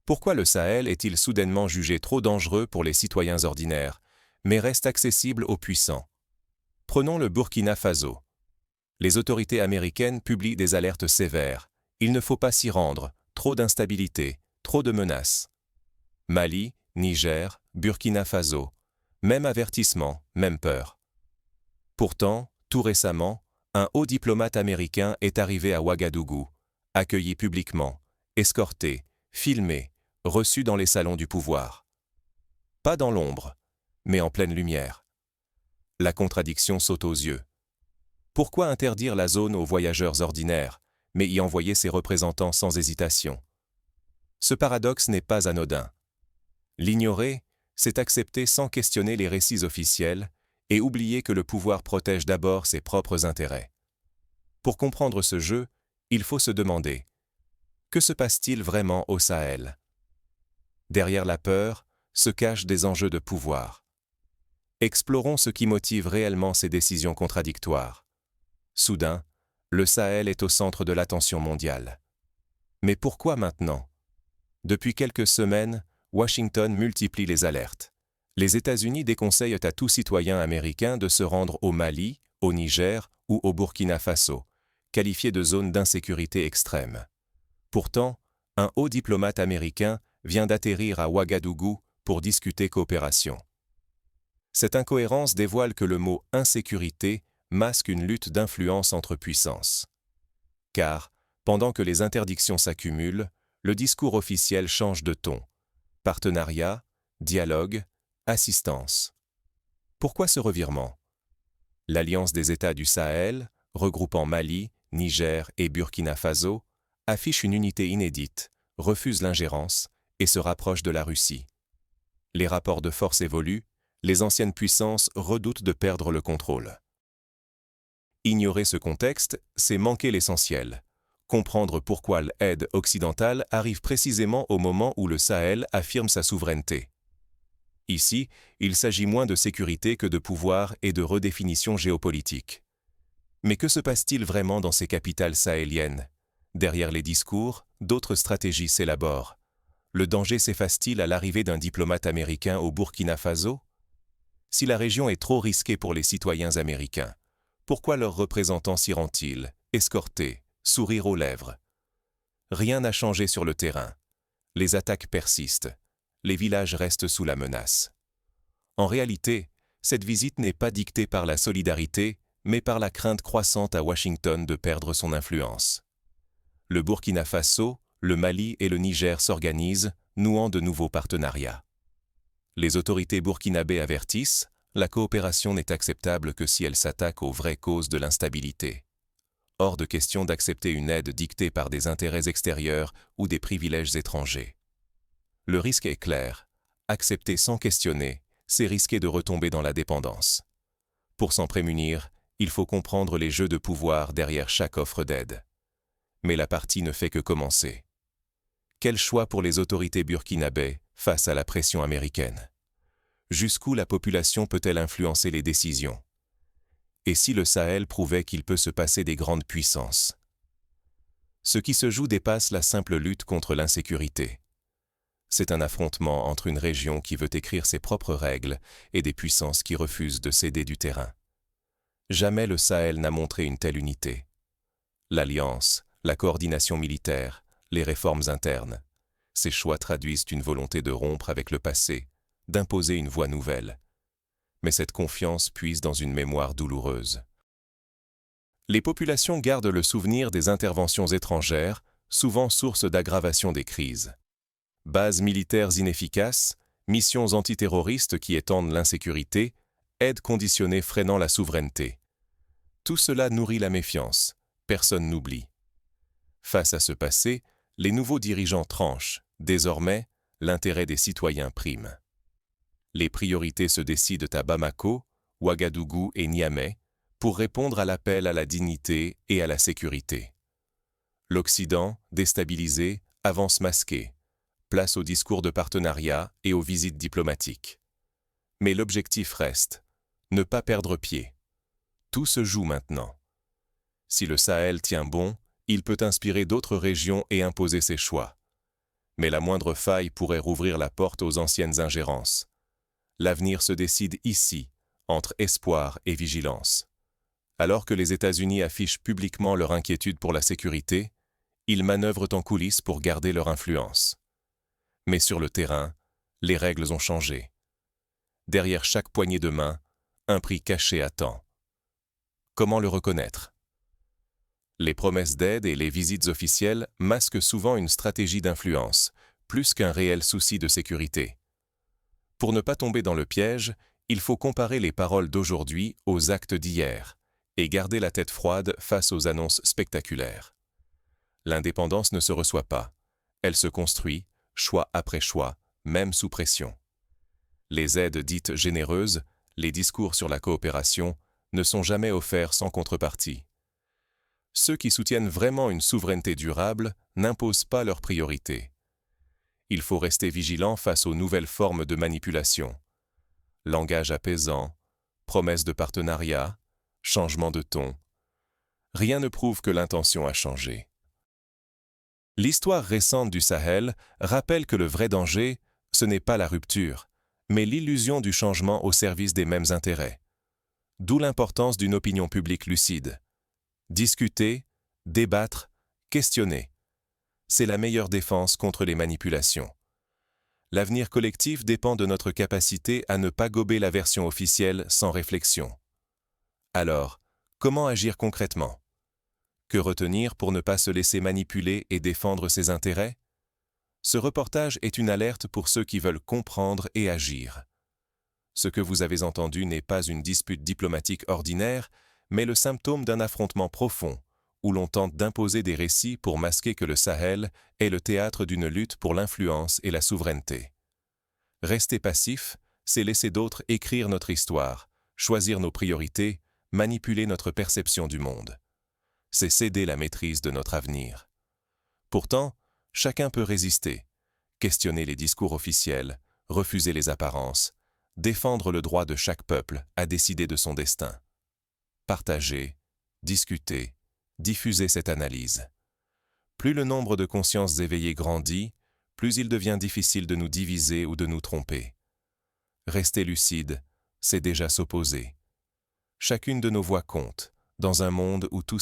Pourquoi le Sahel est-il soudainement jugé trop dangereux pour les citoyens ordinaires, mais reste accessible aux puissants? Prenons le Burkina Faso. Les autorités américaines publient des alertes sévères. Il ne faut pas s'y rendre, trop d'instabilité, trop de menaces. Mali, Niger, Burkina Faso. Même avertissement, même peur. Pourtant, tout récemment, un haut diplomate américain est arrivé à Ouagadougou, accueilli publiquement, escorté, filmé, reçu dans les salons du pouvoir. Pas dans l'ombre, mais en pleine lumière. La contradiction saute aux yeux. Pourquoi interdire la zone aux voyageurs ordinaires, mais y envoyer ses représentants sans hésitation? Ce paradoxe n'est pas anodin. L'ignorer, c'est accepter sans questionner les récits officiels et oublier que le pouvoir protège d'abord ses propres intérêts. Pour comprendre ce jeu, il faut se demander: que se passe-t-il vraiment au Sahel? Derrière la peur se cachent des enjeux de pouvoir. Explorons ce qui motive réellement ces décisions contradictoires. Soudain, le Sahel est au centre de l'attention mondiale. Mais pourquoi maintenant? Depuis quelques semaines, Washington multiplie les alertes. Les États-Unis déconseillent à tout citoyen américain de se rendre au Mali, au Niger ou au Burkina Faso, qualifiés de zones d'insécurité extrême. Pourtant, un haut diplomate américain vient d'atterrir à Ouagadougou pour discuter coopération. Cette incohérence dévoile que le mot « insécurité » masque une lutte d'influence entre puissances. Car, pendant que les interdictions s'accumulent, le discours officiel change de ton. Partenariat, dialogue, assistance. Pourquoi ce revirement? L'Alliance des États du Sahel, regroupant Mali, Niger et Burkina Faso, affiche une unité inédite, refuse l'ingérence et se rapproche de la Russie. Les rapports de force évoluent, les anciennes puissances redoutent de perdre le contrôle. Ignorer ce contexte, c'est manquer l'essentiel. Comprendre pourquoi l'aide occidentale arrive précisément au moment où le Sahel affirme sa souveraineté. Ici, il s'agit moins de sécurité que de pouvoir et de redéfinition géopolitique. Mais que se passe-t-il vraiment dans ces capitales sahéliennes? Derrière les discours, d'autres stratégies s'élaborent. Le danger s'efface-t-il à l'arrivée d'un diplomate américain au Burkina Faso? Si la région est trop risquée pour les citoyens américains, pourquoi leurs représentants s'y rendent-ils, escortés, sourire aux lèvres? Rien n'a changé sur le terrain. Les attaques persistent. Les villages restent sous la menace. En réalité, cette visite n'est pas dictée par la solidarité, mais par la crainte croissante à Washington de perdre son influence. Le Burkina Faso, le Mali et le Niger s'organisent, nouant de nouveaux partenariats. Les autorités burkinabées avertissent: la coopération n'est acceptable que si elle s'attaque aux vraies causes de l'instabilité. Hors de question d'accepter une aide dictée par des intérêts extérieurs ou des privilèges étrangers. Le risque est clair. Accepter sans questionner, c'est risquer de retomber dans la dépendance. Pour s'en prémunir, il faut comprendre les jeux de pouvoir derrière chaque offre d'aide. Mais la partie ne fait que commencer. Quel choix pour les autorités burkinabées face à la pression américaine? Jusqu'où la population peut-elle influencer les décisions? Et si le Sahel prouvait qu'il peut se passer des grandes puissances? Ce qui se joue dépasse la simple lutte contre l'insécurité. C'est un affrontement entre une région qui veut écrire ses propres règles et des puissances qui refusent de céder du terrain. Jamais le Sahel n'a montré une telle unité. L'alliance, la coordination militaire, les réformes internes, ces choix traduisent une volonté de rompre avec le passé, d'imposer une voie nouvelle. Mais cette confiance puise dans une mémoire douloureuse. Les populations gardent le souvenir des interventions étrangères, souvent source d'aggravation des crises. Bases militaires inefficaces, missions antiterroristes qui étendent l'insécurité, aides conditionnées freinant la souveraineté. Tout cela nourrit la méfiance, personne n'oublie. Face à ce passé, les nouveaux dirigeants tranchent. Désormais, l'intérêt des citoyens prime. Les priorités se décident à Bamako, Ouagadougou et Niamey pour répondre à l'appel à la dignité et à la sécurité. L'Occident, déstabilisé, avance masqué. Place aux discours de partenariat et aux visites diplomatiques. Mais l'objectif reste: ne pas perdre pied. Tout se joue maintenant. Si le Sahel tient bon, il peut inspirer d'autres régions et imposer ses choix. Mais la moindre faille pourrait rouvrir la porte aux anciennes ingérences. L'avenir se décide ici, entre espoir et vigilance. Alors que les États-Unis affichent publiquement leur inquiétude pour la sécurité, ils manœuvrent en coulisses pour garder leur influence. Mais sur le terrain, les règles ont changé. Derrière chaque poignée de main, un prix caché attend. Comment le reconnaître? Les promesses d'aide et les visites officielles masquent souvent une stratégie d'influence, plus qu'un réel souci de sécurité. Pour ne pas tomber dans le piège, il faut comparer les paroles d'aujourd'hui aux actes d'hier et garder la tête froide face aux annonces spectaculaires. L'indépendance ne se reçoit pas. Elle se construit, choix après choix, même sous pression. Les aides dites généreuses, les discours sur la coopération, ne sont jamais offerts sans contrepartie. Ceux qui soutiennent vraiment une souveraineté durable n'imposent pas leurs priorités. Il faut rester vigilant face aux nouvelles formes de manipulation. Langage apaisant, promesses de partenariat, changement de ton. Rien ne prouve que l'intention a changé. L'histoire récente du Sahel rappelle que le vrai danger, ce n'est pas la rupture, mais l'illusion du changement au service des mêmes intérêts. D'où l'importance d'une opinion publique lucide. Discuter, débattre, questionner. C'est la meilleure défense contre les manipulations. L'avenir collectif dépend de notre capacité à ne pas gober la version officielle sans réflexion. Alors, comment agir concrètement? Que retenir pour ne pas se laisser manipuler et défendre ses intérêts? Ce reportage est une alerte pour ceux qui veulent comprendre et agir. Ce que vous avez entendu n'est pas une dispute diplomatique ordinaire, mais le symptôme d'un affrontement profond, où l'on tente d'imposer des récits pour masquer que le Sahel est le théâtre d'une lutte pour l'influence et la souveraineté. Rester passif, c'est laisser d'autres écrire notre histoire, choisir nos priorités, manipuler notre perception du monde. C'est céder la maîtrise de notre avenir. Pourtant, chacun peut résister, questionner les discours officiels, refuser les apparences, défendre le droit de chaque peuple à décider de son destin. Partager, discuter, diffuser cette analyse. Plus le nombre de consciences éveillées grandit, plus il devient difficile de nous diviser ou de nous tromper. Rester lucide, c'est déjà s'opposer. Chacune de nos voix compte, dans un monde où tout